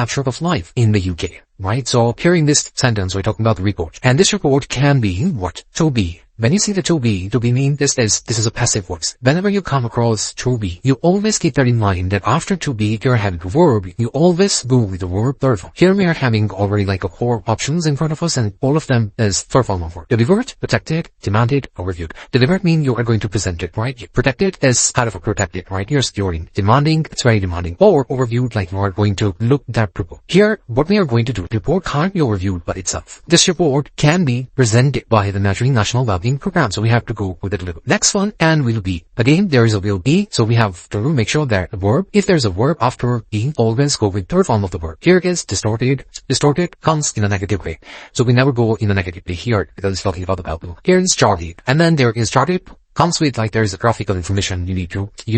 snapshot of life in the UK, right? So here in this sentence, we're talking about the report. And this report can be what? To be. When you see the to be mean this is a passive voice. Whenever you come across to be, you always keep that in mind that after to be, you're having a verb. You always go with the verb third form. Here we are having already like a 4 options in front of us, and all of them is third form of verb. Delivered, protected, demanded, overviewed. Delivered mean you are going to present it, right? Protected is kind of a protected, right? You're securing. Demanding, it's very demanding. Or overviewed, like you are going to look at that report. Here, what we are going to do, the report can't be overviewed by itself. This report can be presented by the Measuring National Wellbeing Program, so we have to go with it a little. Next one, and will be. Again, there is a will be, so we have to make sure that the verb, if there's a verb after be, always go with third form of the verb. Here it is distorted. Distorted comes in a negative way, so we never go in a negative way here because it's talking about the value. Here is started, and then there is started comes with like there is a graphical information you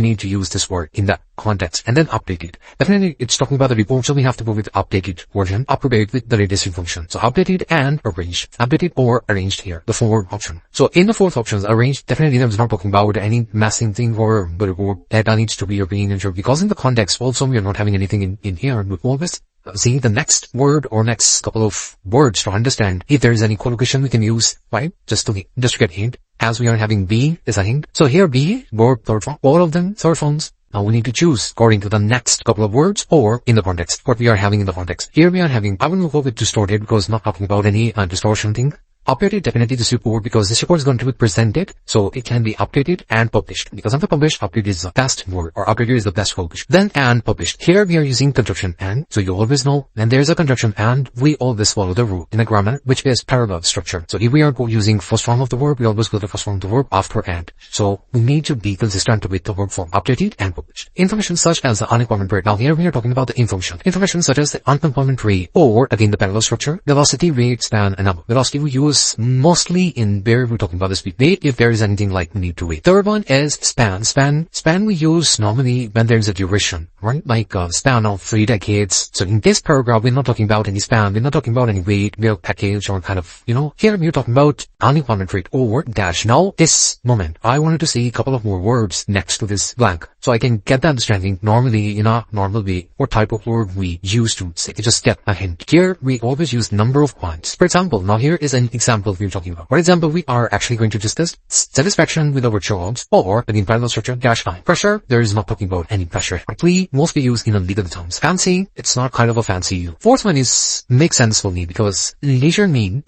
need to use this word in that context, and then updated. Definitely it's talking about the report, so we have to go with the updated version, updated with the latest information. So updated and arranged, updated or arranged here, the fourth option. So in the fourth option, arranged, definitely I'm not talking about any messing thing or that needs to be or being injured, because in the context also we are not having anything in here. We always see the next word or next couple of words to understand if there is any collocation we can use, right? Just to get hint, as we are having be is a hint. So here be, verb, third form, all of them third forms. Now we need to choose according to the next couple of words or in the context, what we are having in the context. Here we are having, I will go with distorted because not talking about any distortion thing. Updated, definitely this report, because this report is going to be presented, so it can be updated and published. Because after published, updated is the best word, or updated is the best published. Then and published. Here we are using conjunction and, so you always know, and there's a conjunction and, we always follow the rule in a grammar, which is parallel structure. So if we are using first form of the verb, we always go to the first form of the verb after and. So we need to be consistent with the verb form, updated and published. Information such as the unemployment rate. Now here we are talking about the information. Information such as the unemployment rate, or again the parallel structure, velocity, rate, span, and number. Velocity we use mostly in where we're talking about the speed. Rate if there is anything like need to wait. Third one is span. Span we use normally when there's a duration, right? Like a span of 3 decades. So in this paragraph, we're not talking about any span. We're not talking about any weight, real package, or kind of, here we're talking about unemployment rate or dash. Now, this moment, I wanted to see a couple of more words next to this blank, so I can get the understanding normally in a normal way what type of word we use to say, just get a hint. Here, we always use number of points. For example, now here is an example we're talking about. For example, we are actually going to discuss satisfaction with our jobs, or again, parallel structure, dash time. Pressure, there is not talking about any pressure. Actually, mostly used in a legal terms. Fancy, it's not kind of a fancy. Fourth one is, makes sense for me, because leisure mean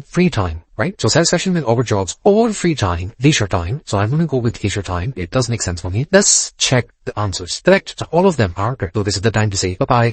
free time. Right? So satisfaction with our jobs or free time, leisure time. So I'm going to go with leisure time. It does make sense for me. Let's check the answers. Correct. So all of them are correct. So this is the time to say bye-bye.